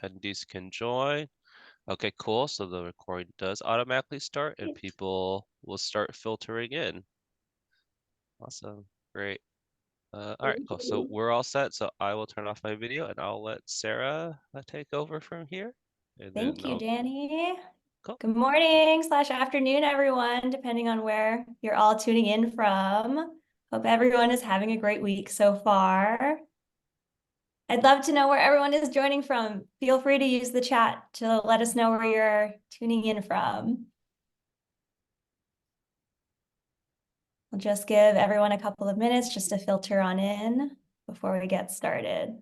attendees can join. Okay, cool. So the recording does automatically start and people will start filtering in. Awesome. Great. All right, cool. So we're all set. So I will turn off my video and I'll let Sarah take over from here. And Thank you, Danny. Cool. Good morning / afternoon, everyone, depending on where you're all tuning in from. Hope everyone is having a great week so far. I'd love to know where everyone is joining from. Feel free to use the chat to let us know where you're tuning in from. We'll just give everyone a couple of minutes just to filter on in before we get started.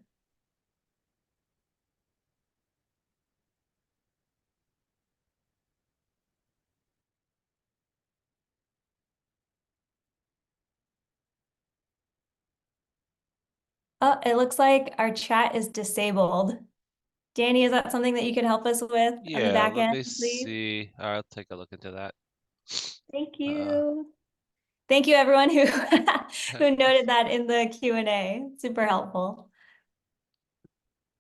Oh, it looks like our chat is disabled. Danny, is that something that you could help us with on the back end, please? Let me see. I'll take a look into that. Thank you. Thank you, everyone who who noted that in the Q&A. Super helpful.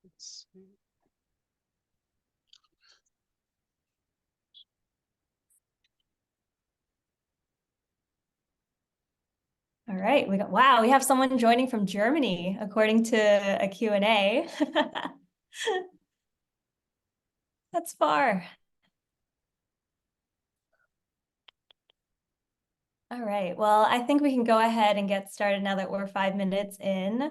Let's see. All right, wow, we have someone joining from Germany, according to a Q&A. That's far. All right, well, I think we can go ahead and get started now that we're 5 minutes in.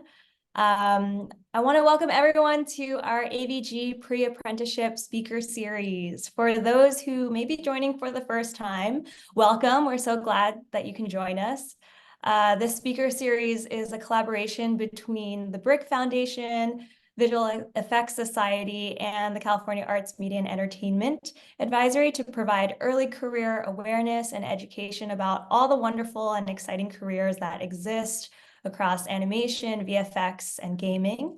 I want to welcome everyone to our AVG pre-apprenticeship speaker series. For those who may be joining for the first time, welcome. We're so glad that you can join us. This speaker series is a collaboration between the BRIC Foundation, Visual Effects Society, and the California Arts, Media, and Entertainment Advisory to provide early career awareness and education about all the wonderful and exciting careers that exist across animation, VFX, and gaming.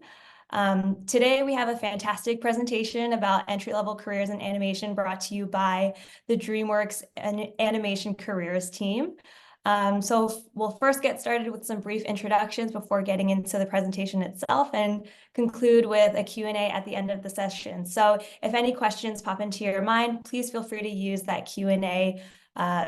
Today, we have a fantastic presentation about entry-level careers in animation brought to you by the DreamWorks Animation Careers team. So we'll first get started with some brief introductions before getting into the presentation itself and conclude with a Q&A at the end of the session. So if any questions pop into your mind, please feel free to use that Q&A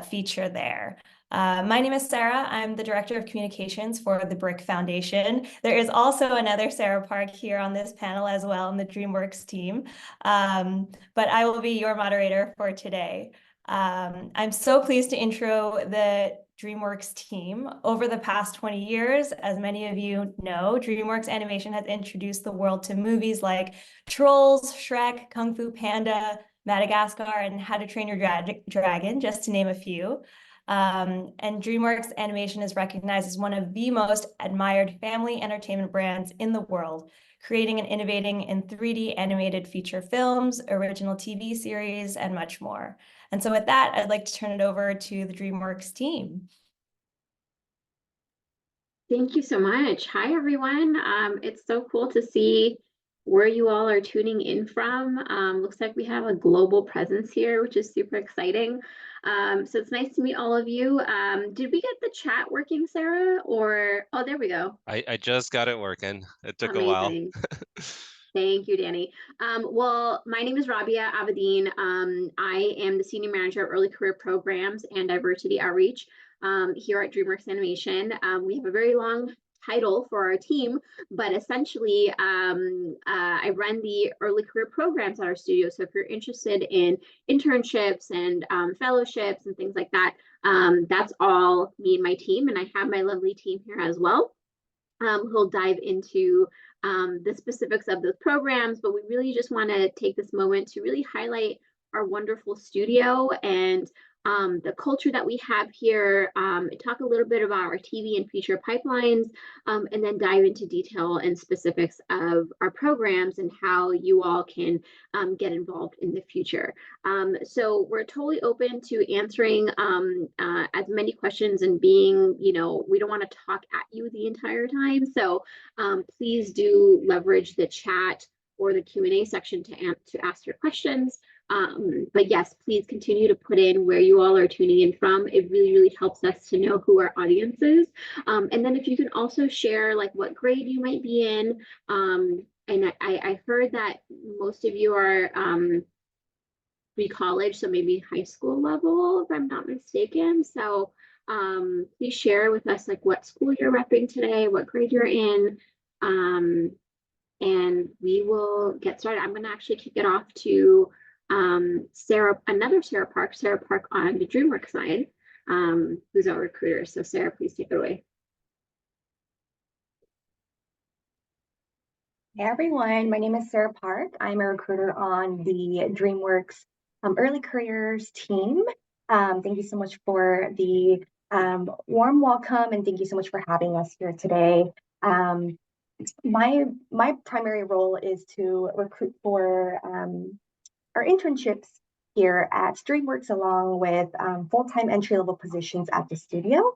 feature there. My name is Sarah. I'm the Director of Communications for the BRIC Foundation. There is also another Sarah Park here on this panel as well in the DreamWorks team, but I will be your moderator for today. I'm so pleased to intro the DreamWorks team. Over the past 20 years, as many of you know, DreamWorks Animation has introduced the world to movies like Trolls, Shrek, Kung Fu Panda, Madagascar, and How to Train Your Dragon, just to name a few. And DreamWorks Animation is recognized as one of the most admired family entertainment brands in the world, creating and innovating in 3D animated feature films, original TV series, and much more. And so with that, I'd like to turn it over to the DreamWorks team. Thank you so much. Hi, everyone. It's so cool to see where you all are tuning in from. Looks like we have a global presence here, which is super exciting. So it's nice to meet all of you. Did we get the chat working, Sarah? Or, oh, there we go. I just got it working. It took Amazing. a while. Thank you, Danny. Well, my name is Rabia Abedin. I am the Senior Manager of Early Career Programs and Diversity Outreach here at DreamWorks Animation. We have a very long title for our team, but essentially I run the early career programs at our studio. So if you're interested in internships and fellowships and things like that, that's all me and my team. And I have my lovely team here as well, who'll dive into the specifics of those programs, but we really just want to take this moment to really highlight our wonderful studio and the culture that we have here, talk a little bit about our TV and feature pipelines, and then dive into detail and specifics of our programs and how you all can get involved in the future. So we're totally open to answering as many questions and being, we don't want to talk at you the entire time. So please do leverage the chat or the Q&A section to ask your questions. But yes, please continue to put in where you all are tuning in from. It really, really helps us to know who our audience is. And then if you can also share like what grade you might be in, and I heard that most of you are pre-college, so maybe high school level, if I'm not mistaken. So please share with us like what school you're repping today, what grade you're in, and we will get started. I'm going to actually kick it off to Sarah, another Sarah Park on the DreamWorks side, who's our recruiter. So Sarah, please take it away. Hey everyone, my name is Sarah Park. I'm a recruiter on the DreamWorks Early Careers team. Thank you so much for the warm welcome, and thank you so much for having us here today. My primary role is to recruit for our internships here at DreamWorks, along with full-time entry-level positions at the studio.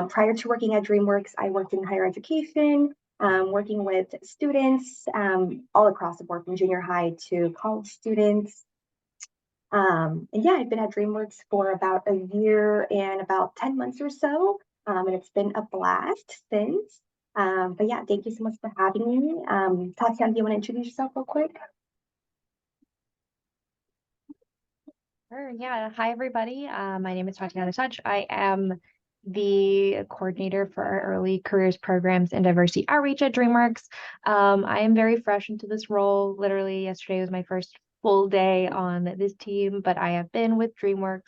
Prior to working at DreamWorks, I worked in higher education, working with students all across the board, from junior high to college students. And yeah, I've been at DreamWorks for about a year and about 10 months or so, and it's been a blast since. But yeah, thank you so much for having me. Tatiana, do you want to introduce yourself real quick? Sure, yeah. Hi, everybody. My name is Tatiana Touch. I am the coordinator for our early careers programs and diversity outreach at DreamWorks. I am very fresh into this role. Literally, yesterday was my first full day on this team, but I have been with DreamWorks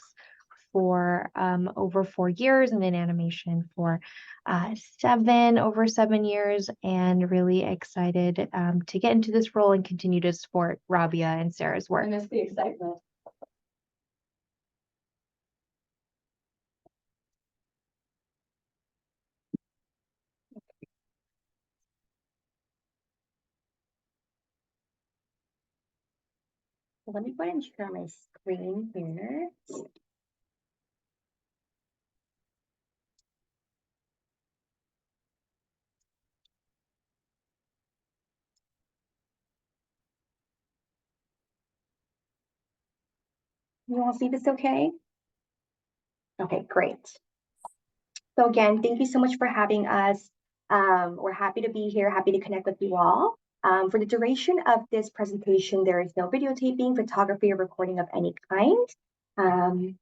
for over 4 years and in animation for over 7 years, and really excited to get into this role and continue to support Rabia and Sarah's work. I miss the excitement. Let me go ahead and share my screen here. You all see this okay? Okay, great. So again, thank you so much for having us. We're happy to be here, happy to connect with you all. For the duration of this presentation, there is no videotaping, photography, or recording of any kind. And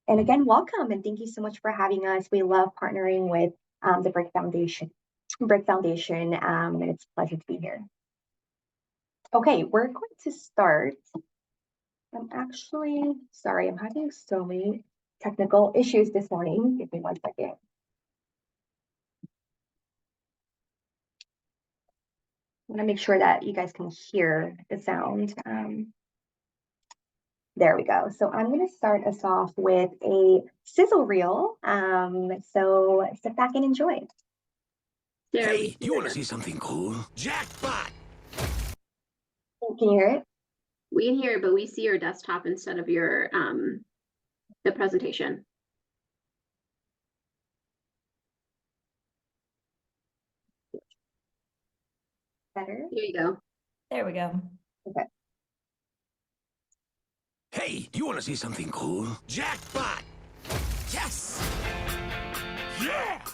again, welcome, and thank you so much for having us. We love partnering with the BRIC Foundation, and it's a pleasure to be here. Okay, we're going to start. I'm actually, sorry, I'm having so many technical issues this morning. Give me 1 second. I want to make sure that you guys can hear the sound. There we go. So I'm going to start us off with a sizzle reel. So sit back and enjoy. Hey, you want to see something cool? Jackpot! Can you hear it? We can hear it, but we see your desktop instead of your the presentation. Better? Here you go. There we go. Okay. Hey, you want to see something cool? Jackpot! Yes! Yeah!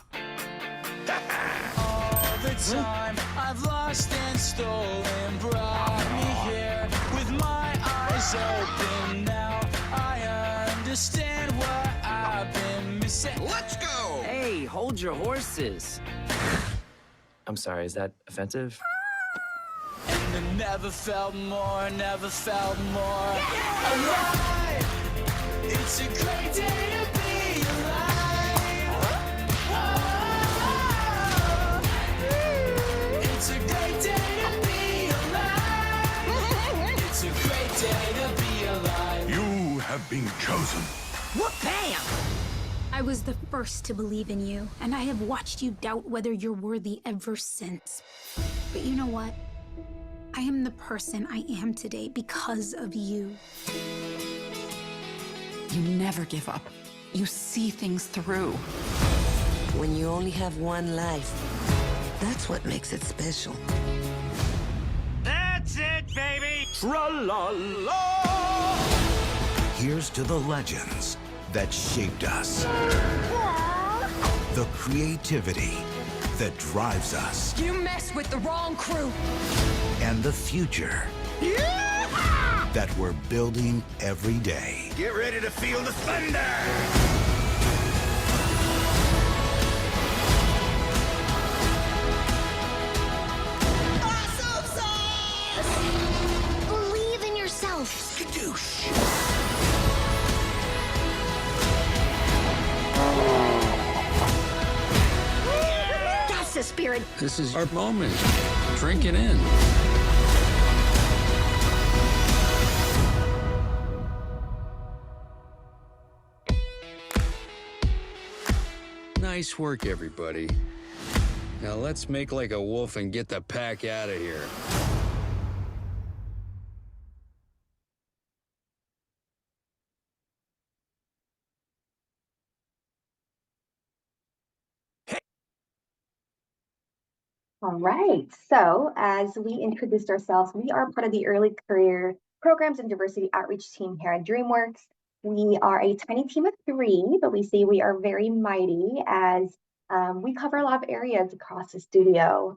All the time I've lost and stolen brought me here with my eyes open. Now I understand what I've been missing. Let's go! Hey, hold your horses. I'm sorry, is that offensive? And I never felt more alive. It's a great day to be alive. It's a great day to be alive. It's a great day to be alive. You have been chosen. Whoop-bam! I was the first to believe in you, and I have watched you doubt whether you're worthy ever since. But you know what? I am the person I am today because of you. You never give up. You see things through. When you only have one life, that's what makes it special. That's it, baby! Tra-la-la! Here's to the legends that shaped us. The creativity that drives us. You mess with the wrong crew. And the future that we're building every day. Get ready to feel the thunder! Believe in yourself. Skadoosh. That's the spirit. This is our moment. Drink it in. Nice work, everybody. Now let's make like a wolf and get the pack out of here. All right, so as we introduced ourselves, we are part of the Early Career Programs and Diversity Outreach team here at DreamWorks. We are a tiny team of 3, but we say we are very mighty as we cover a lot of areas across the studio.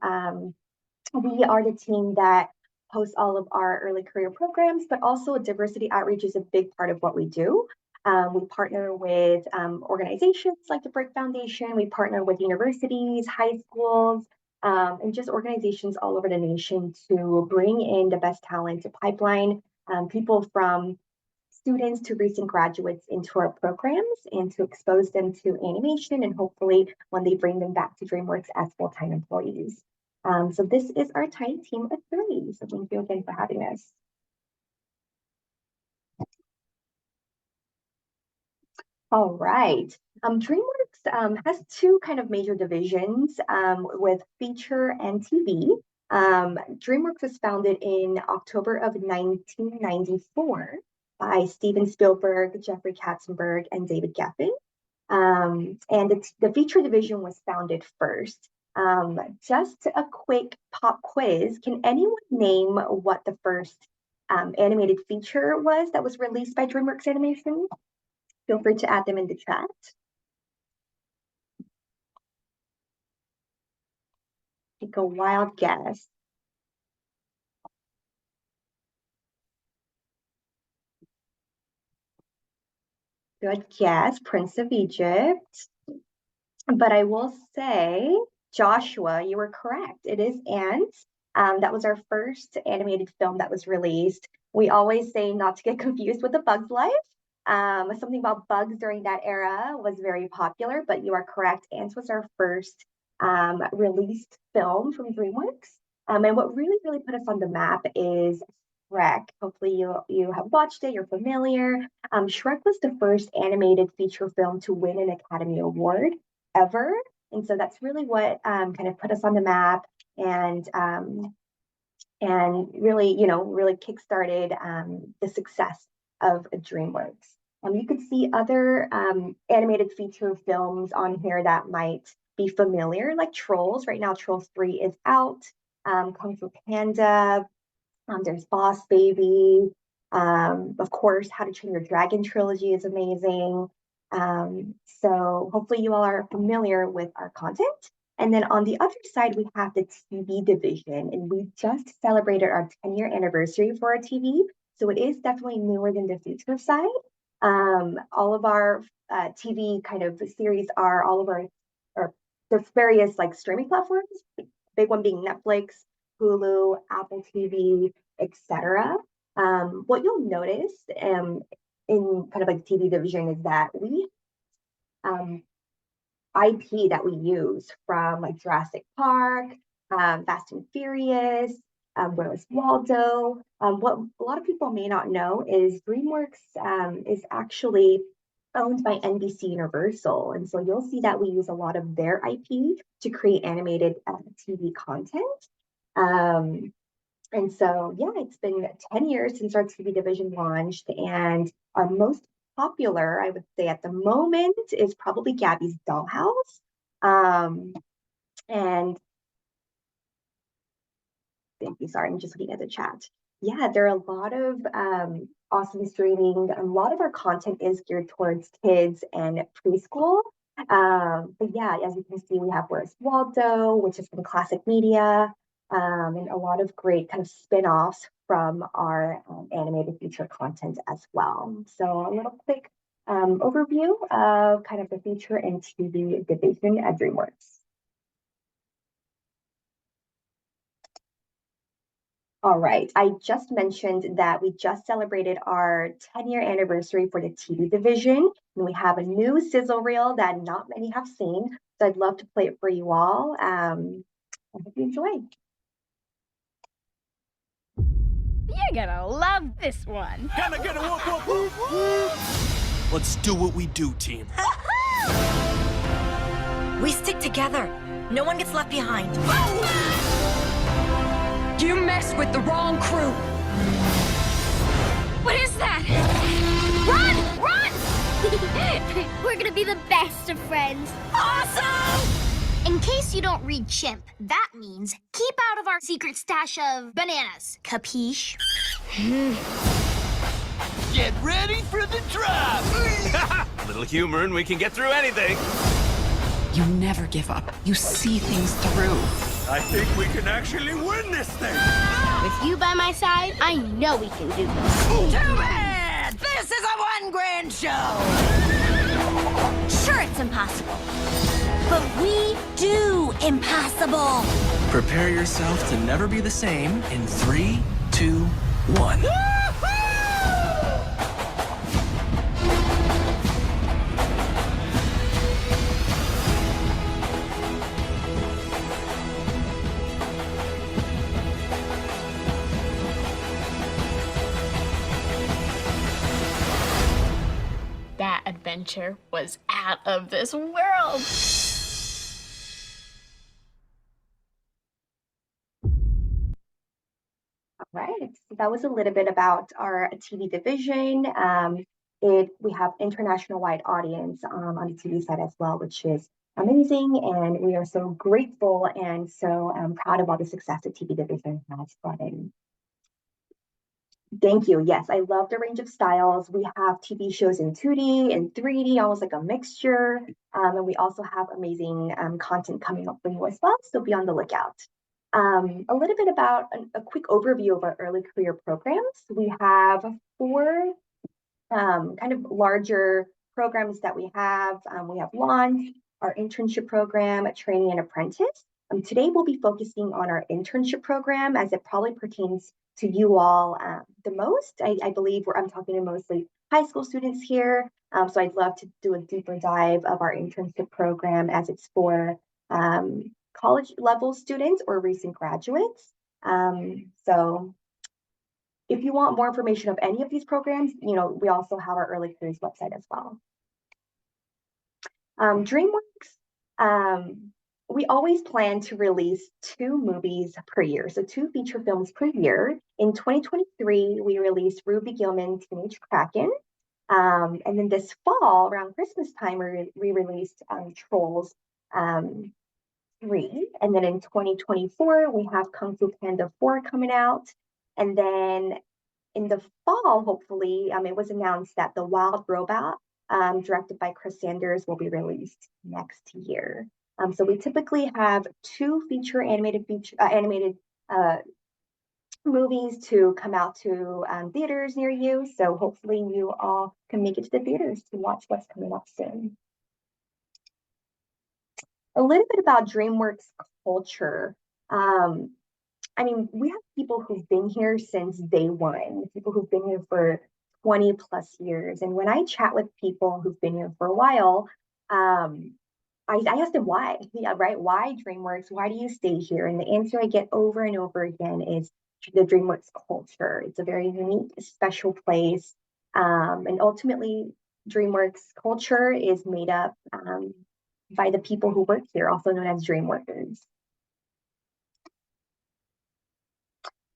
We are the team that hosts all of our early career programs, but also diversity outreach is a big part of what we do. We partner with organizations like the BRIC Foundation. We partner with universities, high schools, and just organizations all over the nation to bring in the best talent to pipeline people from students to recent graduates into our programs and to expose them to animation and hopefully when they bring them back to DreamWorks as full-time employees. So this is our tiny team of 3. So thank you again for having us. All right. DreamWorks has 2 kind of major divisions with feature and TV. DreamWorks was founded in October of 1994 by Steven Spielberg, Jeffrey Katzenberg, and David Geffen. And the feature division was founded first. Just a quick pop quiz. Can anyone name what the first animated feature was that was released by DreamWorks Animation? Feel free to add them in the chat. Take a wild guess. Good guess, Prince of Egypt. But I will say, Joshua, you were correct. It is Ants. That was our first animated film that was released. We always say not to get confused with A Bug's Life. Something about bugs during that era was very popular, but you are correct. Ants was our first released film from DreamWorks. And what really, really put us on the map is Shrek. Hopefully you have watched it, you're familiar. Shrek was the first animated feature film to win an Academy Award ever. And so that's really what kind of put us on the map and really, really kickstarted the success of DreamWorks. You could see other animated feature films on here that might be familiar, like Trolls. Right now, Trolls 3 is out. Kung Fu Panda. There's Boss Baby. Of course, How to Train Your Dragon trilogy is amazing. So hopefully you all are familiar with our content. And then on the other side, we have the TV division, and we just celebrated our 10-year anniversary for our TV. So it is definitely newer than the feature side. All of our TV kind of series are all of our there's various like streaming platforms, big one being Netflix, Hulu, Apple TV, etc. What you'll notice in kind of like the TV division is that we IP that we use from like Jurassic Park, Fast and Furious, Where's Waldo. What a lot of people may not know is DreamWorks is actually owned by NBC Universal. And so you'll see that we use a lot of their IP to create animated TV content. And so, yeah, it's been 10 years since our TV division launched, and our most popular, I would say at the moment, is probably Gabby's Dollhouse. And thank you, sorry, I'm just looking at the chat. Yeah, there are a lot of awesome streaming. A lot of our content is geared towards kids and preschool. But yeah, as you can see, we have Where's Waldo, which is from classic media, and a lot of great kind of spin-offs from our animated feature content as well. So a little quick overview of kind of the feature and TV division at DreamWorks. All right, I just mentioned that we just celebrated our 10-year anniversary for the TV division, and we have a new sizzle reel that not many have seen, so I'd love to play it for you all. I hope you enjoy. You're gonna love this one. Gonna get a whoop, whoop, whoop, whoop. Let's do what we do, team. We stick together. No one gets left behind. You messed with the wrong crew. What is that? Run! We're gonna be the best of friends. Awesome! In case you don't read chimp, that means keep out of our secret stash of bananas. Capiche? Get ready for the drop! A little humor and we can get through anything. You never give up. You see things through. I think we can actually win this thing! With you by my side, I know we can do this. Too bad! This is a one-grand show! Sure, it's impossible. But we do impossible. Prepare yourself to never be the same in 3, 2, 1. That adventure was out of this world. Right, so that was a little bit about our TV division. We have international-wide audience on the TV side as well, which is amazing, and we are so grateful and so proud of all the success the TV division has brought in. Thank you. Yes, I love the range of styles. We have TV shows in 2D and 3D, almost like a mixture, and we also have amazing content coming up for you as well, so be on the lookout. A little bit about a quick overview of our early career programs. We have 4 kind of larger programs that we have. We have Launch, our internship program, a trainee and apprentice. Today we'll be focusing on our internship program as it probably pertains to you all the most. I believe I'm talking to mostly high school students here. So I'd love to do a deeper dive of our internship program as it's for college level students or recent graduates. So if you want more information of any of these programs, we also have our early careers website as well. DreamWorks, we always plan to release 2 movies per year, so 2 feature films per year. In 2023, we released Ruby Gillman Teenage Kraken. And then this fall, around Christmas time, we released Trolls 3. And then in 2024, we have Kung Fu Panda 4 coming out. And then in the fall, hopefully, it was announced that The Wild Robot, directed by Chris Sanders, will be released next year. So we typically have 2 feature animated movies to come out to theaters near you. So hopefully you all can make it to the theaters to watch what's coming up soon. A little bit about DreamWorks culture. We have people who've been here since day one, people who've been here for 20 plus years. And when I chat with people who've been here for a while, I asked them why, right? Why DreamWorks? Why do you stay here? And the answer I get over and over again is the DreamWorks culture. It's a very unique, special place. And ultimately, DreamWorks culture is made up by the people who work here, also known as DreamWorkers.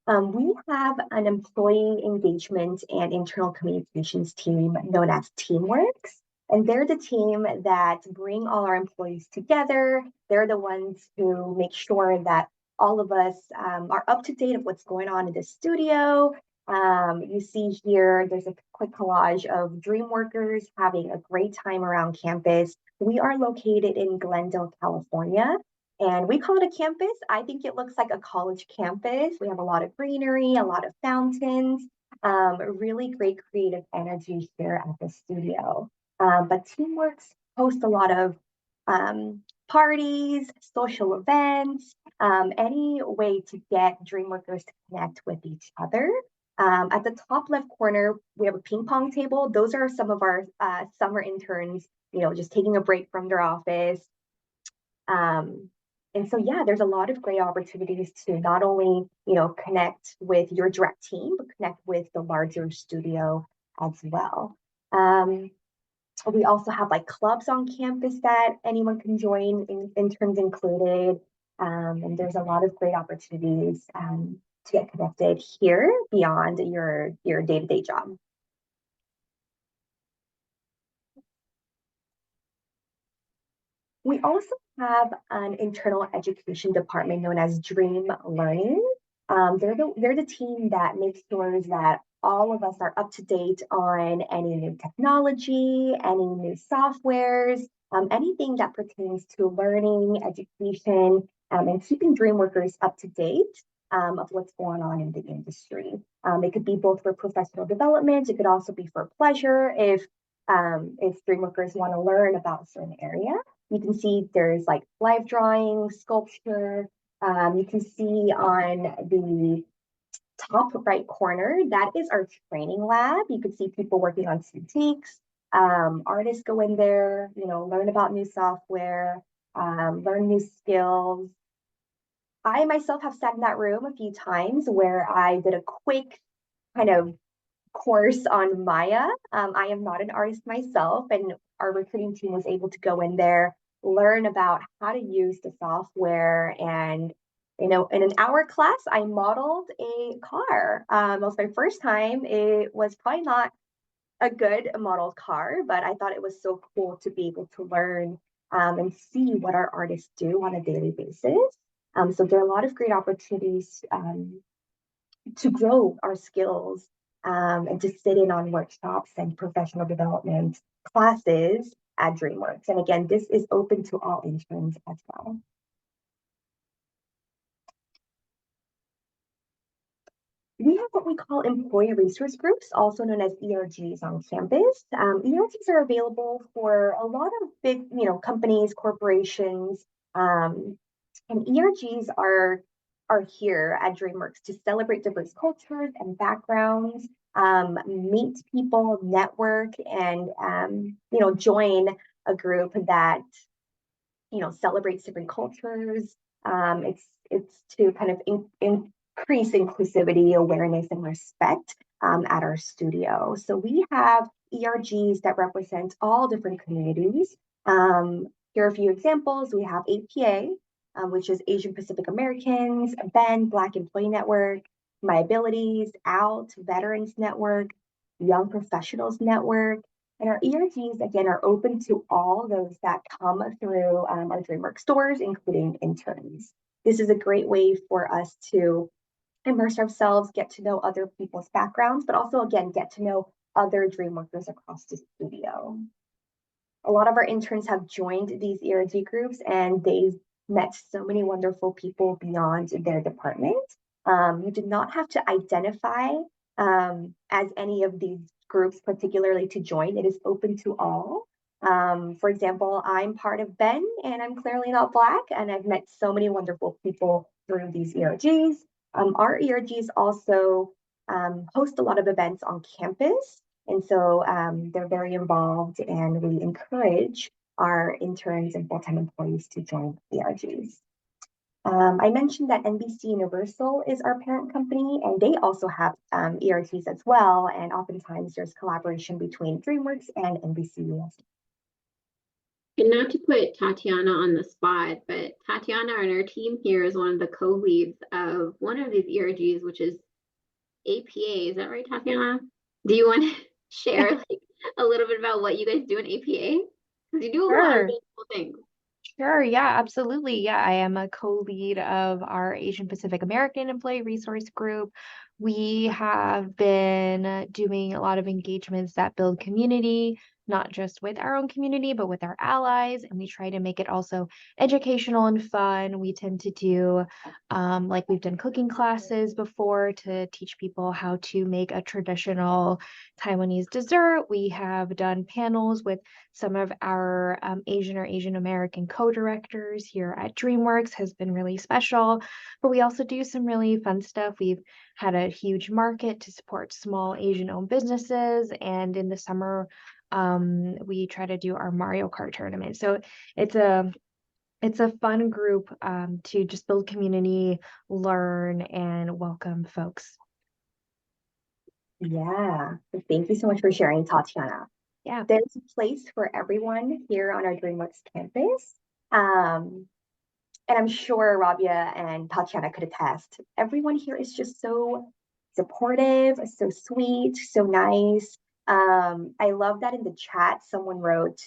We have an employee engagement and internal communications team known as TeamWorks. And they're the team that bring all our employees together. They're the ones who make sure that all of us are up to date of what's going on in the studio. You see here, there's a quick collage of DreamWorkers having a great time around campus. We are located in Glendale, California, and we call it a campus. I think it looks like a college campus. We have a lot of greenery, a lot of fountains, really great creative energy here at the studio. But TeamWorks hosts a lot of parties, social events, any way to get DreamWorkers to connect with each other. At the top left corner, we have a ping pong table. Those are some of our summer interns, just taking a break from their office. And so, yeah, there's a lot of great opportunities to not only, connect with your direct team, but connect with the larger studio as well. We also have like clubs on campus that anyone can join, interns included. And there's a lot of great opportunities to get connected here beyond your day-to-day job. We also have an internal education department known as Dream Learning. They're the team that makes sure that all of us are up to date on any new technology, any new softwares, anything that pertains to learning, education, and keeping DreamWorkers up to date of what's going on in the industry. It could be both for professional development. It could also be for pleasure if DreamWorkers want to learn about a certain area. You can see there's like live drawing, sculpture. You can see on the top right corner, that is our training lab. You can see people working on boutiques. Artists go in there, learn about new software, learn new skills. I myself have sat in that room a few times where I did a quick kind of course on Maya. I am not an artist myself, and our recruiting team was able to go in there, learn about how to use the software. And in an hour class, I modeled a car. It was my first time. It was probably not a good modeled car, but I thought it was so cool to be able to learn and see what our artists do on a daily basis. So there are a lot of great opportunities to grow our skills and to sit in on workshops and professional development classes at DreamWorks. And again, this is open to all interns as well. We have what we call employee resource groups, also known as ERGs on campus. ERGs are available for a lot of big, companies, corporations, and ERGs are here at DreamWorks to celebrate diverse cultures and backgrounds, meet people, network, and join a group that celebrates different cultures. It's to kind of increase inclusivity, awareness, and respect at our studio. So we have ERGs that represent all different communities. Here are a few examples. We have APA, which is Asian Pacific Americans, BEN, Black Employee Network, My Abilities, OUT, Veterans Network, Young Professionals Network. And our ERGs, again, are open to all those that come through our DreamWorks stores, including interns. This is a great way for us to immerse ourselves, get to know other people's backgrounds, but also, again, get to know other DreamWorkers across the studio. A lot of our interns have joined these ERG groups, and they've met so many wonderful people beyond their department. You do not have to identify as any of these groups particularly to join. It is open to all. For example, I'm part of BEN, and I'm clearly not Black, and I've met so many wonderful people through these ERGs. Our ERGs also host a lot of events on campus, and so they're very involved, and we encourage our interns and full-time employees to join ERGs. I mentioned that NBC Universal is our parent company, and they also have ERGs as well, and oftentimes there's collaboration between DreamWorks and NBC USA. And not to put Tatiana on the spot, but Tatiana on our team here is one of the co-leads of one of these ERGs, which is APA. Is that right, Tatiana? Do you want to share a little bit about what you guys do in APA? Because you do a lot of really cool things. Sure, yeah, absolutely. Yeah, I am a co-lead of our Asian Pacific American Employee Resource Group. We have been doing a lot of engagements that build community, not just with our own community, but with our allies. And we try to make it also educational and fun. We tend to do, like we've done cooking classes before to teach people how to make a traditional Taiwanese dessert. We have done panels with some of our Asian or Asian American co-directors here at DreamWorks, has been really special. But we also do some really fun stuff. We've had a huge market to support small Asian-owned businesses, and in the summer, we try to do our Mario Kart tournament. So it's a fun group to just build community, learn, and welcome folks. Yeah, thank you so much for sharing, Tatiana. Yeah. There's a place for everyone here on our DreamWorks campus. And I'm sure Rabia and Tatiana could attest. Everyone here is just so supportive, so sweet, so nice. I love that in the chat, someone wrote,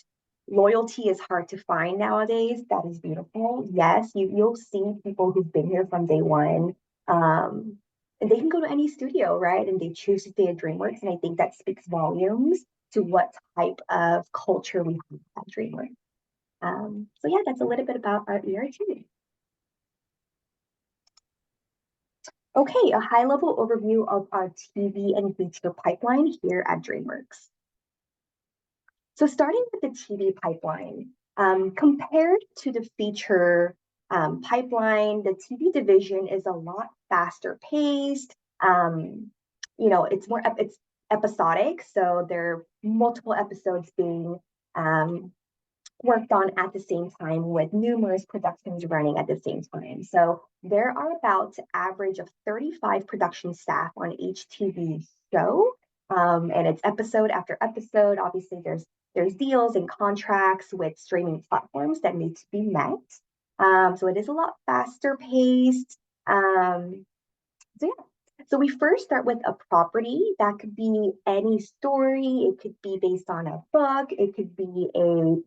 loyalty is hard to find nowadays. That is beautiful. Yes, you'll see people who've been here from day one. And they can go to any studio, right? And they choose to stay at DreamWorks. And I think that speaks volumes to what type of culture we have at DreamWorks. So yeah, that's a little bit about our ERT. Okay, a high-level overview of our TV and feature pipeline here at DreamWorks. So starting with the TV pipeline, compared to the feature pipeline, the TV division is a lot faster paced. It's episodic, so there are multiple episodes being worked on at the same time with numerous productions running at the same time. So there are about an average of 35 production staff on each TV show. And it's episode after episode. Obviously, there's deals and contracts with streaming platforms that need to be met. So it is a lot faster paced. So we first start with a property. That could be any story. It could be based on a book. It could be an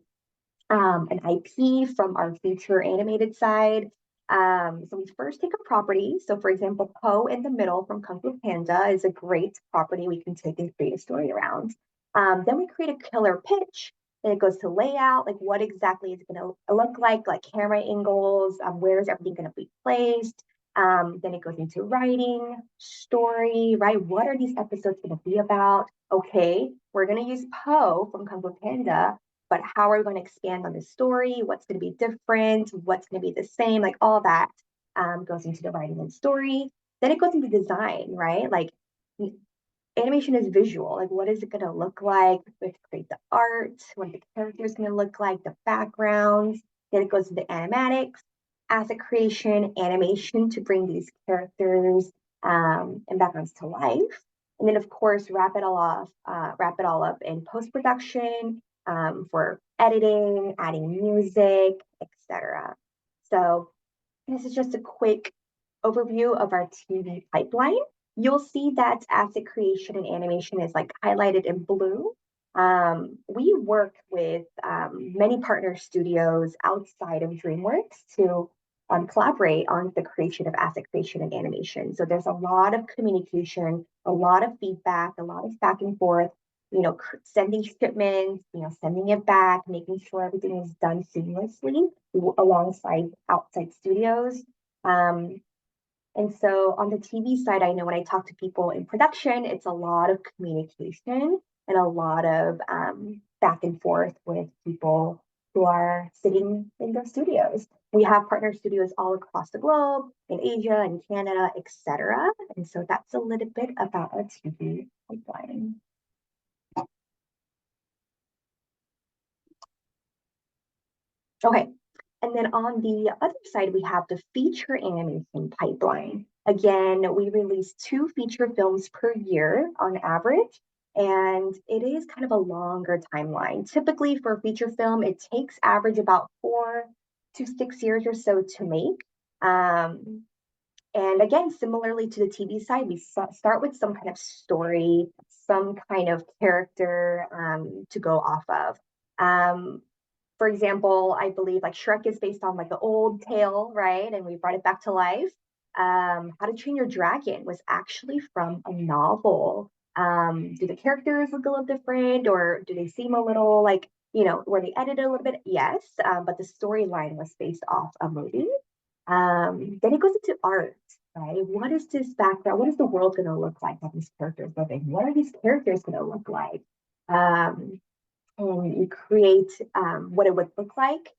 IP from our feature animated side. So we first take a property. So for example, Po in the Middle from Kung Fu Panda is a great property we can take and create a story around. Then we create a killer pitch. Then it goes to layout, like what exactly is it going to look like camera angles, where is everything going to be placed. Then it goes into writing, story, right? What are these episodes going to be about? Okay, we're going to use Po from Kung Fu Panda, but how are we going to expand on the story? What's going to be different? What's going to be the same? Like all that goes into the writing and story. Then it goes into design, right? Like animation is visual. Like what is it going to look like? We have to create the art, what the characters going to look like, the backgrounds. Then it goes into animatics, asset creation, animation to bring these characters and backgrounds to life. And then of course, wrap it all up in post-production, for editing, adding music, etc. So this is just a quick overview of our TV pipeline. You'll see that asset creation and animation is highlighted in blue. We work with many partner studios outside of DreamWorks to collaborate on the creation of asset creation and animation. So there's a lot of communication, a lot of feedback, a lot of back and forth, sending shipments, sending it back, making sure everything is done seamlessly alongside outside studios. And so on the TV side, I know when I talk to people in production, it's a lot of communication and a lot of back and forth with people who are sitting in those studios. We have partner studios all across the globe, in Asia and Canada, etc. And so that's a little bit about our TV pipeline. Okay, and then on the other side, we have the feature animation pipeline. Again, we release 2 feature films per year on average, and it is kind of a longer timeline. Typically for a feature film, it takes average about 4 to 6 years or so to make. And again, similarly to the TV side, we start with some kind of story, some kind of character to go off of. For example, I believe Shrek is based on the old tale, right? And we brought it back to life. How to Train Your Dragon was actually from a novel. Do the characters look a little different, or do they seem a little like, were they edited a little bit? Yes, but the storyline was based off a movie. Then it goes into art, right? What is this background? What is the world going to look like that these characters living? What are these characters going to look like? And you create what it would look like,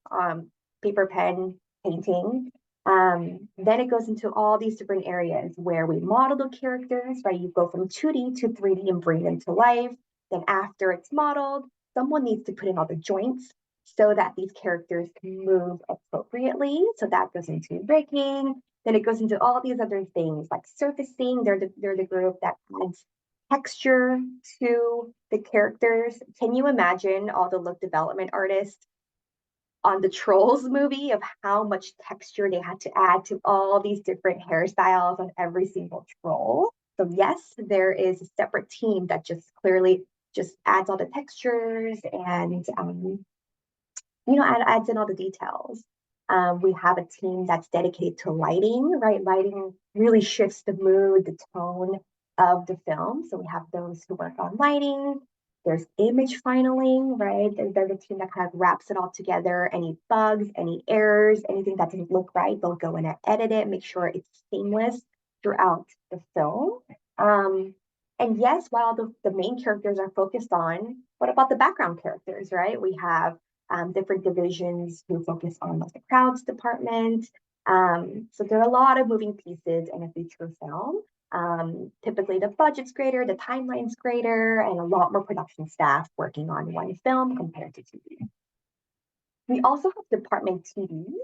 paper, pen, painting. Then it goes into all these different areas where we model the characters, right? You go from 2D to 3D and bring them to life. Then after it's modeled, someone needs to put in all the joints so that these characters can move appropriately. So that goes into breaking. Then it goes into all these other things like surfacing. They're the group that adds texture to the characters. Can you imagine all the look development artists on the Trolls movie of how much texture they had to add to all these different hairstyles on every single troll? So yes, there is a separate team that just clearly just adds all the textures and adds in all the details. We have a team that's dedicated to lighting, right? Lighting really shifts the mood, the tone of the film. So we have those who work on lighting. There's image finaling, right? They're the team that kind of wraps it all together. Any bugs, any errors, anything that doesn't look right, they'll go in and edit it, make sure it's seamless throughout the film. And yes, while the main characters are focused on, what about the background characters, right? We have different divisions who focus on like the crowds department. So there are a lot of moving pieces in a feature film. Typically the budget's greater, the timeline's greater, and a lot more production staff working on one film compared to TV. We also have department TDs,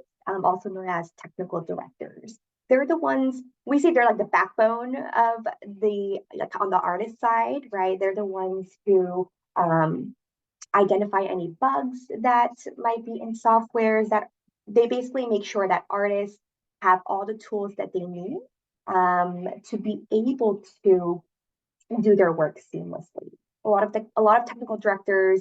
also known as technical directors. They're the ones, we say they're like the backbone of like on the artist side, right? They're the ones who identify any bugs that might be in softwares, that they basically make sure that artists have all the tools that they need to be able to do their work seamlessly. A lot of technical directors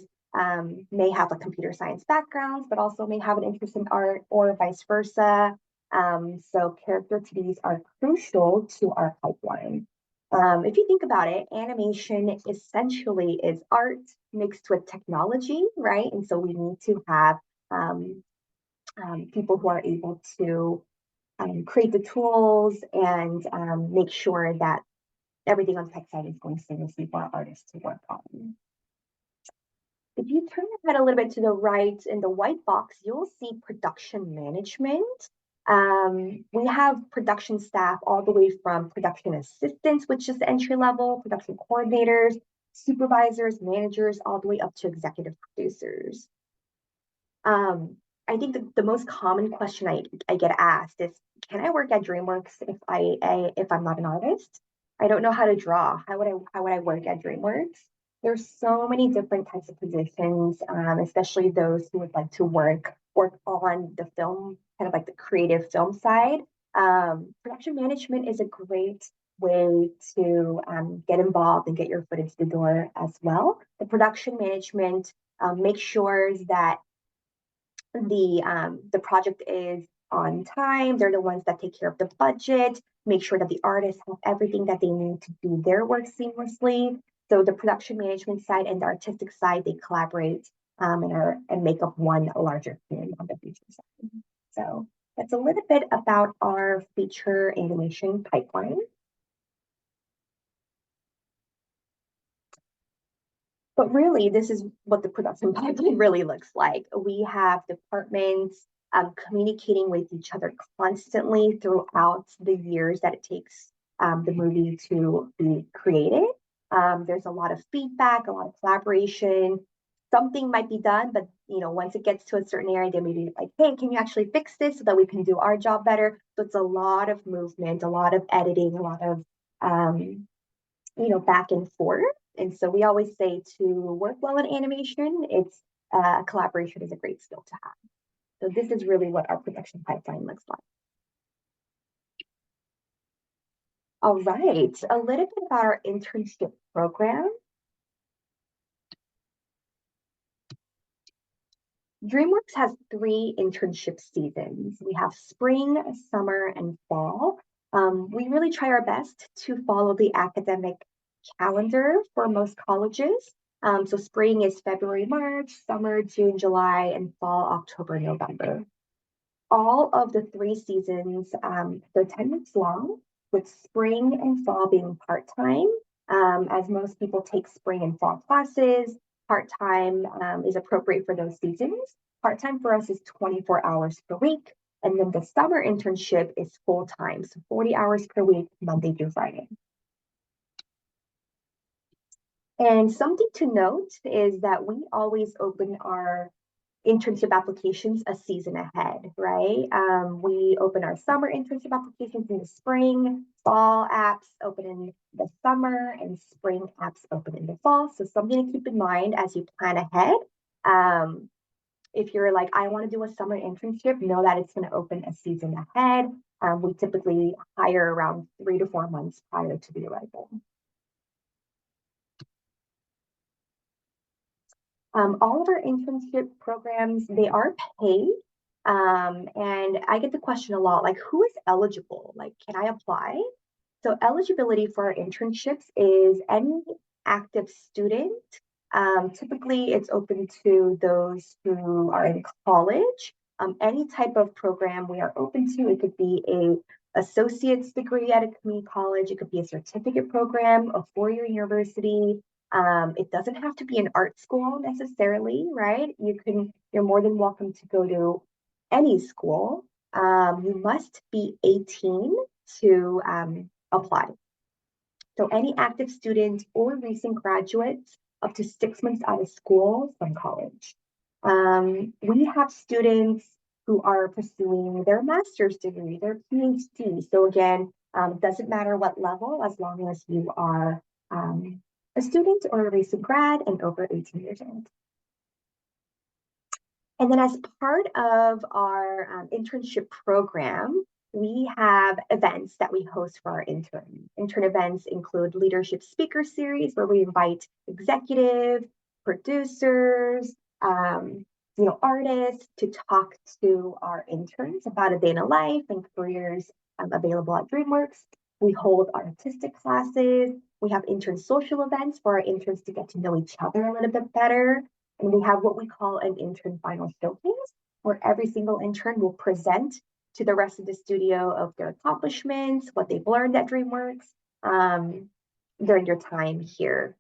may have a computer science backgrounds, but also may have an interest in art or vice versa. So character TDs are crucial to our pipeline. If you think about it, animation essentially is art mixed with technology, right? And so we need to have people who are able to create the tools and make sure that everything on the tech side is going seamlessly for our artists to work on. If you turn your head a little bit to the right in the white box, you'll see production management. We have production staff all the way from production assistants, which is entry level, production coordinators, supervisors, managers, all the way up to executive producers. I think the most common question I get asked is, can I work at DreamWorks if I'm not an artist? I don't know how to draw. How would I work at DreamWorks? There's so many different types of positions, especially those who would like to work on the film, kind of like the creative film side. Production management is a great way to get involved and get your foot into the door as well. The production management makes sure that the project is on time. They're the ones that take care of the budget, make sure that the artists have everything that they need to do their work seamlessly. So the production management side and the artistic side, they collaborate and make up one larger team on the feature side. So that's a little bit about our feature animation pipeline. But really, this is what the production pipeline really looks like. We have departments communicating with each other constantly throughout the years that it takes the movie to be created. There's a lot of feedback, a lot of collaboration. Something might be done, but once it gets to a certain area, they may be like, hey, can you actually fix this so that we can do our job better? So it's a lot of movement, a lot of editing, a lot of back and forth. And so we always say to work well in animation, it's collaboration is a great skill to have. So this is really what our production pipeline looks like. All right, a little bit about our internship program. DreamWorks has 3 internship seasons. We have spring, summer, and fall. We really try our best to follow the academic calendar for most colleges. So spring is February, March, summer, June, July, and fall, October, November. All of the 3 seasons, they're 10 weeks long, with spring and fall being part-time, as most people take spring and fall classes. Part-time is appropriate for those seasons. Part-time for us is 24 hours per week. And then the summer internship is full-time, so 40 hours per week, Monday through Friday. And something to note is that we always open our internship applications a season ahead, right? We open our summer internship applications in the spring, fall apps open in the summer, and spring apps open in the fall. So something to keep in mind as you plan ahead. If you're like, I want to do a summer internship, know that it's going to open a season ahead. We typically hire around 3 to 4 months prior to the arrival. All of our internship programs, they are paid. And I get the question a lot, like, who is eligible? Like, can I apply? So eligibility for our internships is any active student. Typically, it's open to those who are in college. Any type of program we are open to. It could be a associate's degree at a community college. It could be a certificate program, a 4-year university. It doesn't have to be an art school necessarily, right? You're more than welcome to go to any school. You must be 18 to apply. So any active student or recent graduates up to 6 months out of school from college. We have students who are pursuing their master's degree, their PhD. So again, it doesn't matter what level, as long as you are a student or a recent grad and over 18 years old. And then as part of our internship program, we have events that we host for our interns. Intern events include leadership speaker series where we invite executive, producers, artists to talk to our interns about a day in a life and careers available at DreamWorks. We hold artistic classes. We have intern social events for our interns to get to know each other a little bit better. And we have what we call an intern final showcase, where every single intern will present to the rest of the studio of their accomplishments, what they've learned at DreamWorks during your time here.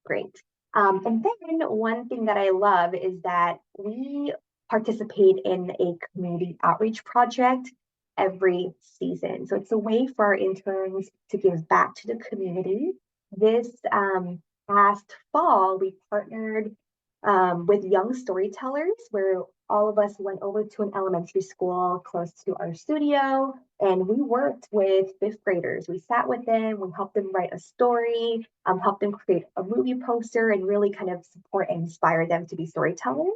Great. And then one thing that I love is that we participate in a community outreach project every season. So it's a way for our interns to give back to the community. This past fall, we partnered with young storytellers, where all of us went over to an elementary school close to our studio, and we worked with 5th graders. We sat with them, we helped them write a story, helped them create a movie poster, and really kind of support and inspire them to be storytellers.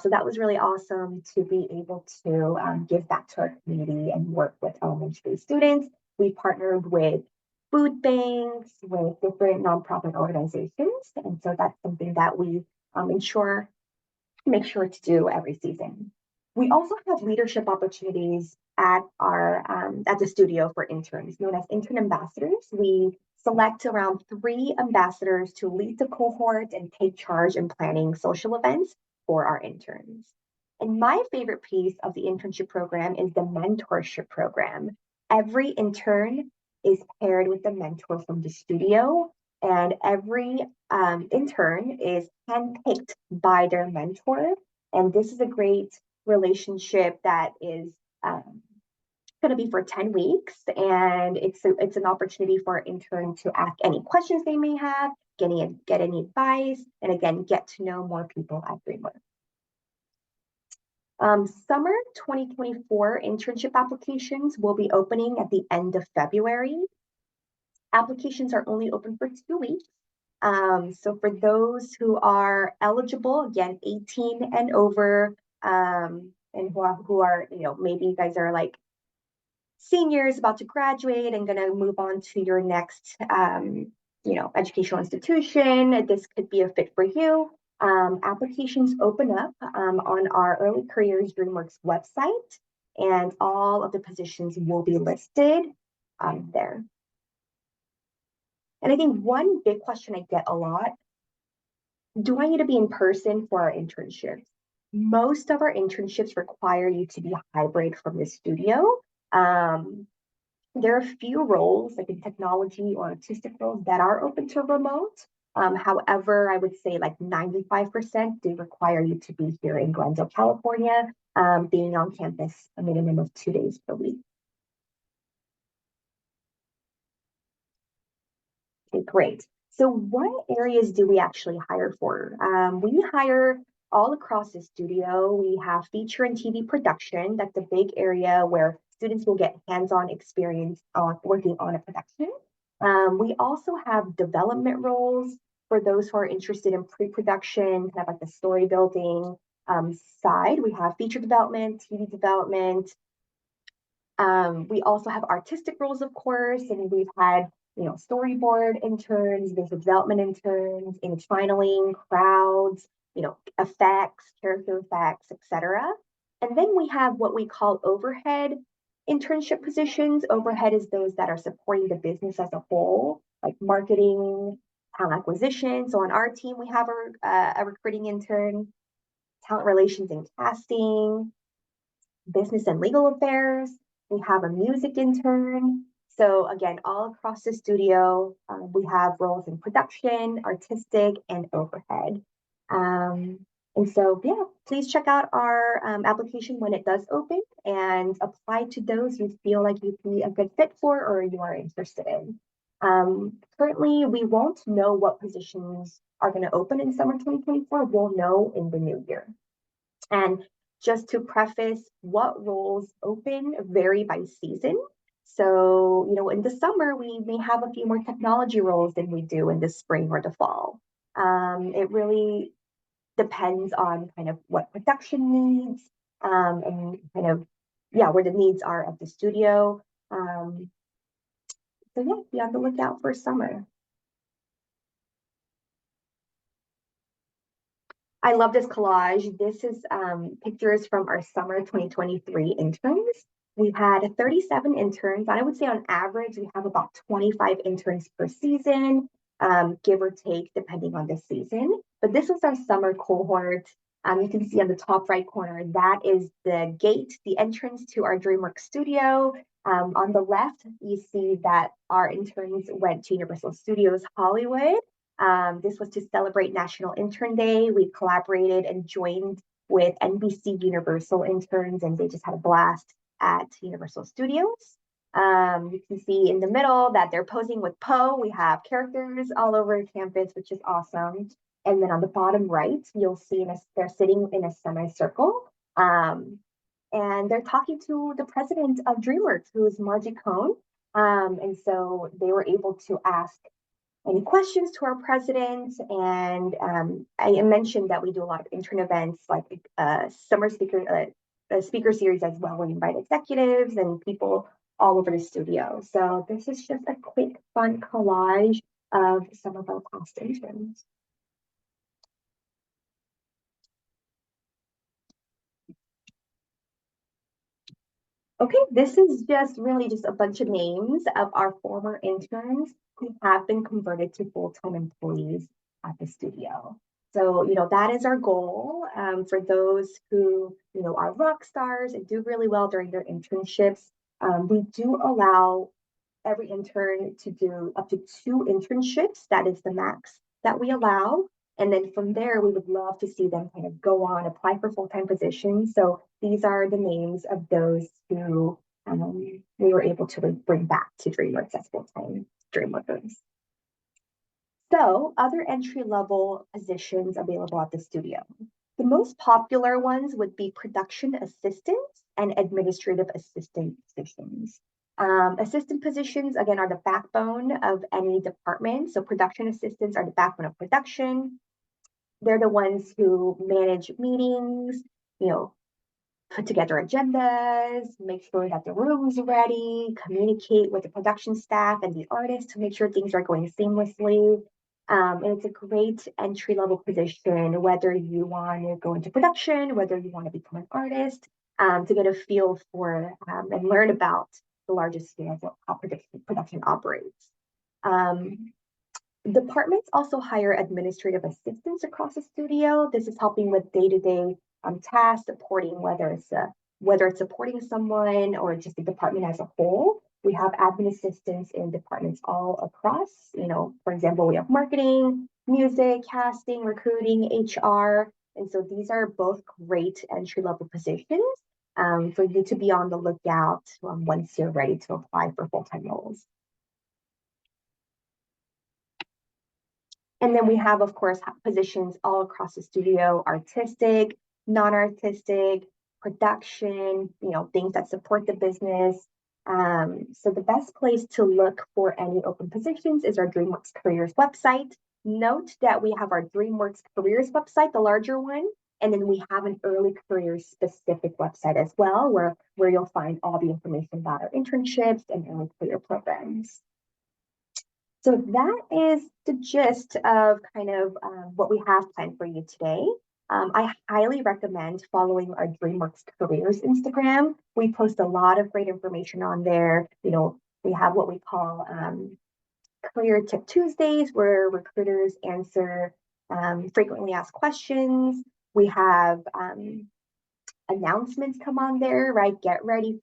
So that was really awesome to be able to give back to our community and work with elementary students. We partnered with food banks, with different nonprofit organizations, and so that's something that we make sure to do every season. We also have leadership opportunities at the studio for interns, known as intern ambassadors. We select around 3 ambassadors to lead the cohort and take charge in planning social events for our interns. And my favorite piece of the internship program is the mentorship program. Every intern is paired with a mentor from the studio, and every intern is handpicked by their mentor. And this is a great relationship that is going to be for 10 weeks. And it's an opportunity for our intern to ask any questions they may have, get any advice, and again, get to know more people at DreamWorks. Summer 2024 internship applications will be opening at the end of February. Applications are only open for 2 weeks. So for those who are eligible, again, 18 and over, and who are, maybe you guys are like seniors about to graduate and going to move on to your next, educational institution, this could be a fit for you. Applications open up on our Early Careers DreamWorks website, and all of the positions will be listed there. And I think one big question I get a lot, do I need to be in person for our internships? Most of our internships require you to be hybrid from the studio. There are a few roles, like in technology or artistic roles, that are open to remote. However, I would say like 95% do require you to be here in Glendale, California, being on campus a minimum of 2 days per week. Okay, great. So what areas do we actually hire for? We hire all across the studio. We have feature and TV production. That's a big area where students will get hands-on experience on working on a production. We also have development roles for those who are interested in pre-production, kind of like the story building side. We have feature development, TV development. We also have artistic roles, of course, and we've had storyboard interns, visual development interns, image finaling, crowds, effects, character effects, etc. And then we have what we call overhead internship positions. Overhead is those that are supporting the business as a whole, like marketing, talent acquisition. So on our team, we have a recruiting intern, talent relations and casting, business and legal affairs. We have a music intern. So again, all across the studio, we have roles in production, artistic, and overhead. And so, yeah, please check out our application when it does open and apply to those you feel like you'd be a good fit for or you are interested in. Currently, we won't know what positions are going to open in summer 2024. We'll know in the new year. And just to preface, what roles open vary by season. So, in the summer, we may have a few more technology roles than we do in the spring or the fall. It really depends on kind of what production needs and kind of, where the needs are of the studio. So yeah, be on the lookout for summer. I love this collage. This is pictures from our summer 2023 interns. We've had 37 interns, and I would say on average, we have about 25 interns per season, give or take, depending on the season. But this was our summer cohort. You can see on the top right corner, that is the gate, the entrance to our DreamWorks studio. On the left, you see that our interns went to Universal Studios Hollywood. This was to celebrate National Intern Day. We collaborated and joined with NBC Universal interns, and they just had a blast at Universal Studios. You can see in the middle that they're posing with Poe. We have characters all over campus, which is awesome. And then on the bottom right, you'll see they're sitting in a semicircle. And they're talking to the president of DreamWorks, who is Margie Cohn. And so they were able to ask any questions to our president. And I mentioned that we do a lot of intern events, like summer speaker series as well, where we invite executives and people all over the studio. So this is just a quick, fun collage of some of our past interns. Okay, this is just a bunch of names of our former interns who have been converted to full-time employees at the studio. So, that is our goal for those who, are rock stars and do really well during their internships. We do allow every intern to do up to 2 internships. That is the max that we allow. And then from there, we would love to see them kind of go on, apply for full-time positions. So these are the names of those who we were able to bring back to DreamWorks as full-time DreamWorkers. So other entry-level positions available at the studio. The most popular ones would be production assistants and administrative assistant positions. Assistant positions, again, are the backbone of any department. So production assistants are the backbone of production. They're the ones who manage meetings, put together agendas, make sure that the room is ready, communicate with the production staff and the artists to make sure things are going seamlessly. And it's a great entry-level position, whether you want to go into production, whether you want to become an artist, to get a feel for and learn about the largest scale of how production operates. Departments also hire administrative assistants across the studio. This is helping with day-to-day tasks, supporting whether it's supporting someone or just the department as a whole. We have admin assistants in departments all across. For example, we have marketing, music, casting, recruiting, HR, and so these are both great entry-level positions for you to be on the lookout once you're ready to apply for full-time roles. And then we have, of course, positions all across the studio: artistic, non-artistic, production, things that support the business. So the best place to look for any open positions is our DreamWorks Careers website. Note that we have our DreamWorks Careers website, the larger one, and then we have an early careers specific website as well, where you'll find all the information about our internships and early career programs. So that is the gist of kind of what we have planned for you today. I highly recommend following our DreamWorks Careers Instagram. We post a lot of great information on there. We have what we call Career Tip Tuesdays, where recruiters answer frequently asked questions. We have announcements come on there, right? Get ready,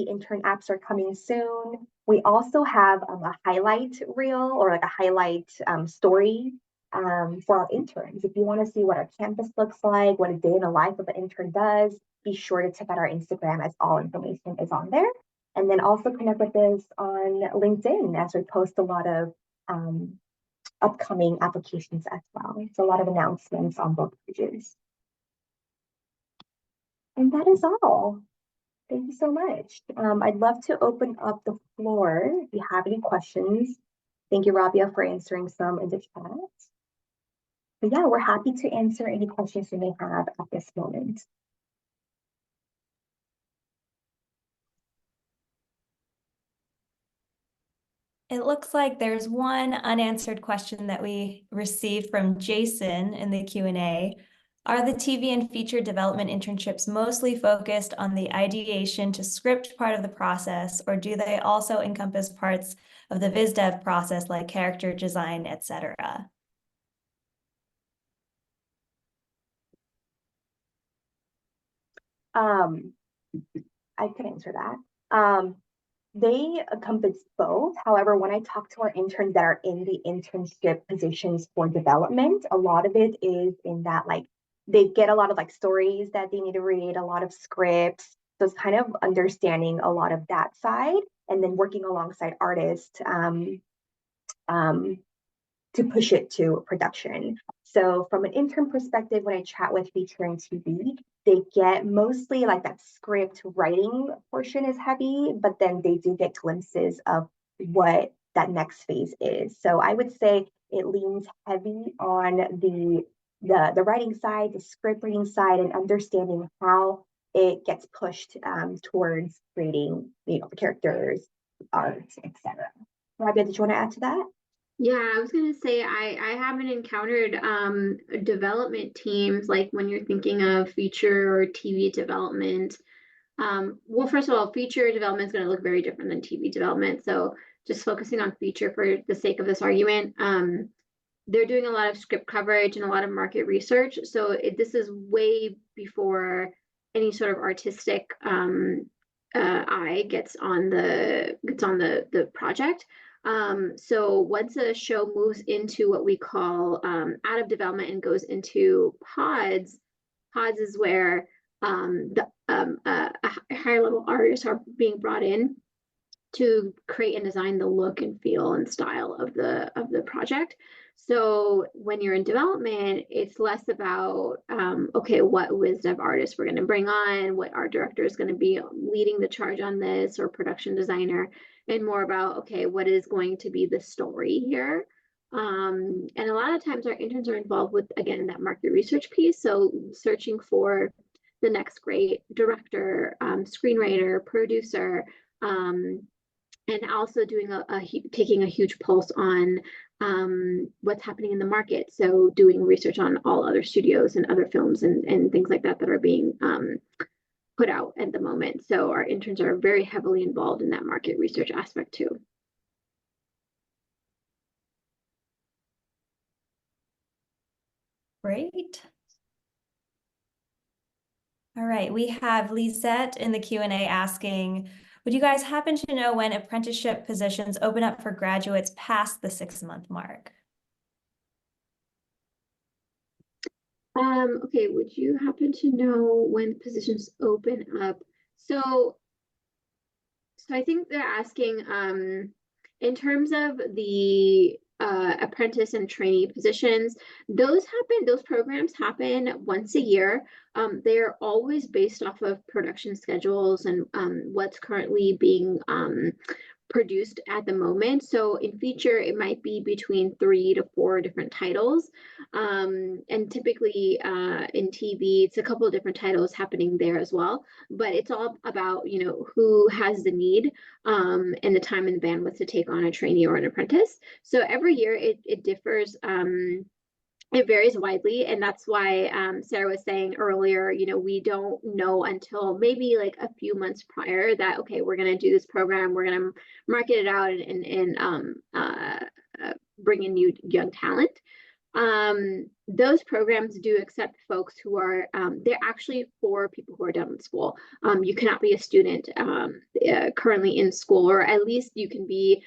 intern apps are coming soon. We also have a highlight reel or like a highlight story for our interns. If you want to see what our campus looks like, what a day in the life of an intern does, be sure to check out our Instagram, as all information is on there. And then also connect with us on LinkedIn, as we post a lot of upcoming applications as well. So a lot of announcements on both pages. And that is all. Thank you so much. I'd love to open up the floor if you have any questions. Thank you, Rabia, for answering some in the chat. But yeah, we're happy to answer any questions you may have at this moment. It looks like there's one unanswered question that we received from Jason in the Q&A. Are the TV and feature development internships mostly focused on the ideation to script part of the process, or do they also encompass parts of the viz dev process like character design, etc.? I could answer that. They encompass both. However, when I talk to our interns that are in the internship positions for development, a lot of it is in that, like, they get a lot of stories that they need to read, a lot of scripts. So it's kind of understanding a lot of that side, and then working alongside artists to push it to production. So from an intern perspective, when I chat with feature and TV, they get mostly like that script writing portion is heavy, but then they do get glimpses of what that next phase is. So I would say it leans heavy on the writing side, the script reading side, and understanding how it gets pushed towards creating, the characters, art, etc. Rabia, did you want to add to that? Yeah, I was going to say I haven't encountered development teams like when you're thinking of feature or TV development. Well, first of all, feature development is going to look very different than TV development. So just focusing on feature for the sake of this argument, they're doing a lot of script coverage and a lot of market research. So this is way before any sort of artistic eye gets on the project. So once a show moves into what we call out of development and goes into pods is where the higher level artists are being brought in to create and design the look and feel and style of the project. So when you're in development, it's less about okay, what whiz dev artist we're going to bring on, what art director is going to be leading the charge on this, or production designer, and more about, okay, what is going to be the story here. And a lot of times our interns are involved with, again, that market research piece. So searching for the next great director, screenwriter, producer, and also doing taking a huge pulse on what's happening in the market. So doing research on all other studios and other films and things like that that are being put out at the moment. So our interns are very heavily involved in that market research aspect too. Great. All right, we have Lisette in the Q&A asking, would you guys happen to know when apprenticeship positions open up for graduates past the 6-month mark? Okay, would you happen to know when positions open up? So I think they're asking in terms of the apprentice and trainee positions, those programs happen once a year. They're always based off of production schedules and what's currently being produced at the moment. So in feature, it might be between 3 to 4 different titles. And typically in TV, it's a couple of different titles happening there as well. But it's all about, you know, who has the need and the time and the bandwidth to take on a trainee or an apprentice. So every year it differs. It varies widely, and that's why Sarah was saying earlier, you know, we don't know until maybe like a few months prior that, okay, we're going to do this program, we're going to market it out and bring in new young talent. Those programs do accept folks who are, they're actually for people who are done with school. You cannot be a student currently in school, or at least you can be,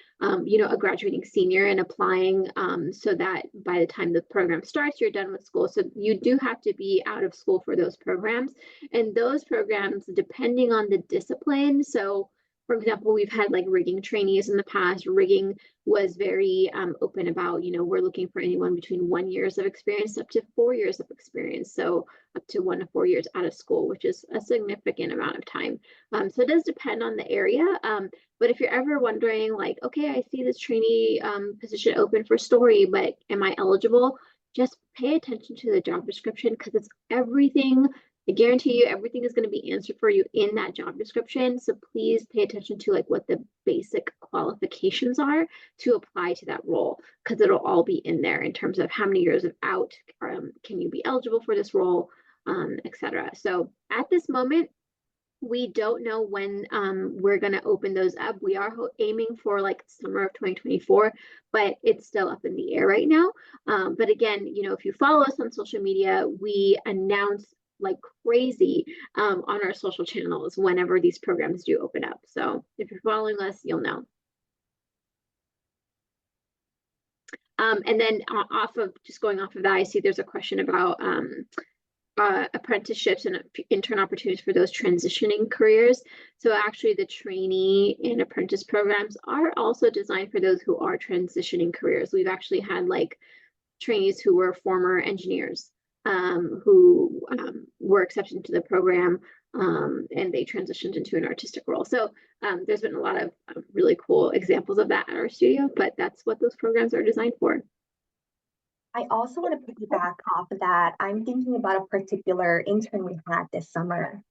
you know, a graduating senior and applying so that by the time the program starts, you're done with school. So you do have to be out of school for those programs. And those programs, depending on the discipline, so for example, we've had like rigging trainees in the past. Rigging was very open about, you know, we're looking for anyone between 1 year of experience up to 4 years of experience. So up to 1 to 4 years out of school, which is a significant amount of time. So it does depend on the area. But if you're ever wondering like, okay, I see this trainee position open for story, but am I eligible? Just pay attention to the job description because it's everything. I guarantee you everything is going to be answered for you in that job description. So please pay attention to like what the basic qualifications are to apply to that role, because it'll all be in there in terms of how many years of out can you be eligible for this role, etc. So at this moment, we don't know when we're going to open those up. We are aiming for like summer of 2024, but it's still up in the air right now. But again, you know, if you follow us on social media, we announce like crazy on our social channels whenever these programs do open up. So if you're following us, you'll know. And then going off of that, I see there's a question about apprenticeships and intern opportunities for those transitioning careers. So actually the trainee and apprentice programs are also designed for those who are transitioning careers. We've actually had like trainees who were former engineers who were accepted into the program and they transitioned into an artistic role. So there's been a lot of really cool examples of that at our studio, but that's what those programs are designed for. I also want to piggyback off of that. I'm thinking about a particular intern we had this summer.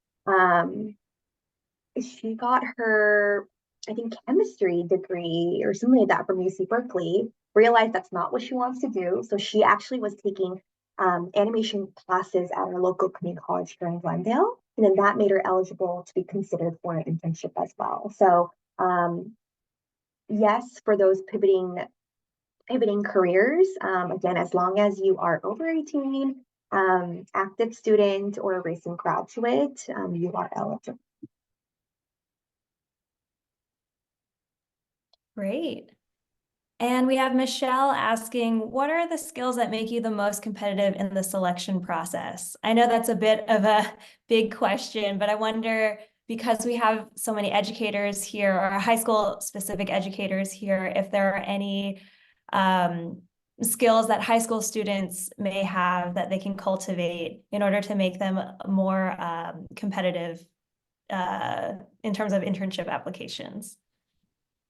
She got her, I think, chemistry degree or something like that from UC Berkeley, realized that's not what she wants to do. So she actually was taking animation classes at our local community college here in Glendale. And then that made her eligible to be considered for an internship as well. So yes, for those pivoting careers, again, as long as you are over 18, active student or a recent graduate, you are eligible. Great. And we have Michelle asking, what are the skills that make you the most competitive in the selection process? I know that's a bit of a big question, but I wonder, because we have so many educators here, or high school specific educators here, if there are any skills that high school students may have that they can cultivate in order to make them more competitive in terms of internship applications.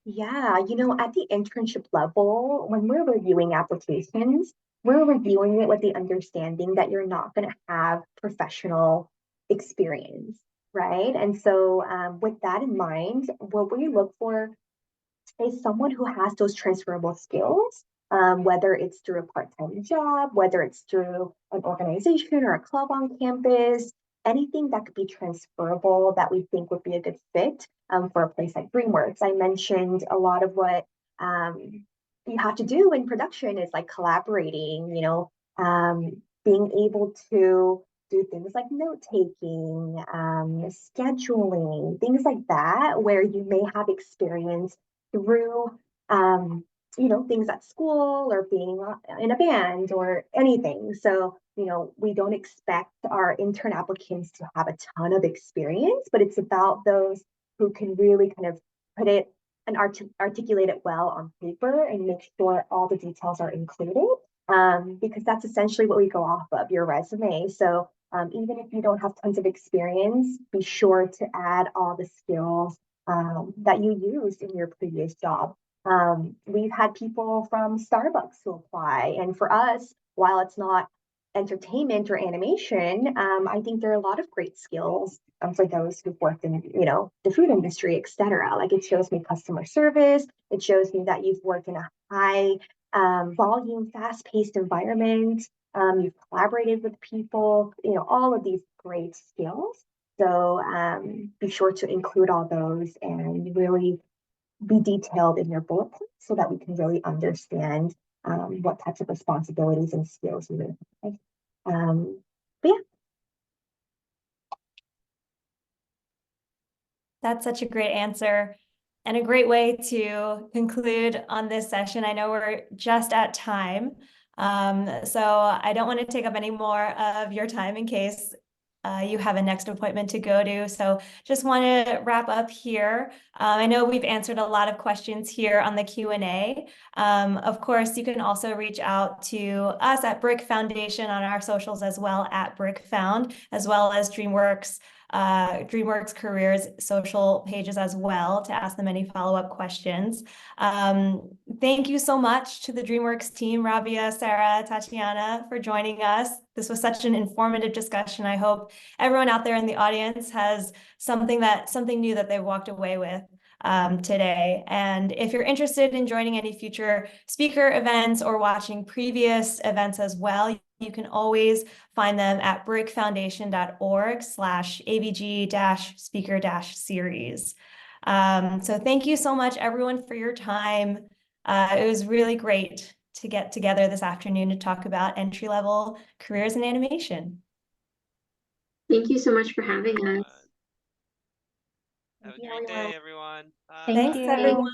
Yeah, you know, at the internship level, when we're reviewing applications, we're reviewing it with the understanding that you're not going to have professional experience, right? And so with that in mind, what we look for is someone who has those transferable skills, whether it's through a part-time job, whether it's through an organization or a club on campus, anything that could be transferable that we think would be a good fit for a place like DreamWorks. I mentioned a lot of what you have to do in production is like collaborating, being able to do things like note taking, scheduling, things like that, where you may have experience through, things at school or being in a band or anything. So, we don't expect our intern applicants to have a ton of experience, but it's about those who can really kind of put it and articulate it well on paper and make sure all the details are included, because that's essentially what we go off of, your resume. So even if you don't have tons of experience, be sure to add all the skills that you used in your previous job. We've had people from Starbucks who apply, and for us, while it's not entertainment or animation, I think there are a lot of great skills for those who've worked in, the food industry, etc. Like, it shows me customer service. It shows me that you've worked in a high volume, fast-paced environment. You've collaborated with people, all of these great skills. So be sure to include all those and really be detailed in your bullet points so that we can really understand what types of responsibilities and skills you really have. But yeah. That's such a great answer and a great way to conclude on this session. I know we're just at time, so I don't want to take up any more of your time in case you have a next appointment to go to. So just want to wrap up here. I know we've answered a lot of questions here on the Q&A. Of course, you can also reach out to us at BRIC Foundation on our socials as well, at BRIC Found, as well as DreamWorks Careers social pages as well, to ask them any follow-up questions. Thank you so much to the DreamWorks team, Rabia, Sarah, Tatiana, for joining us. This was such an informative discussion. I hope everyone out there in the audience has something new that they walked away with today. And if you're interested in joining any future speaker events or watching previous events as well, you can always find them at bricfoundation.org/AVG-speaker-series. So thank you so much, everyone, for your time. It was really great to get together this afternoon to talk about entry-level careers in animation. Thank you so much for having us. Have a great day, everyone. Bye. Thanks, everyone.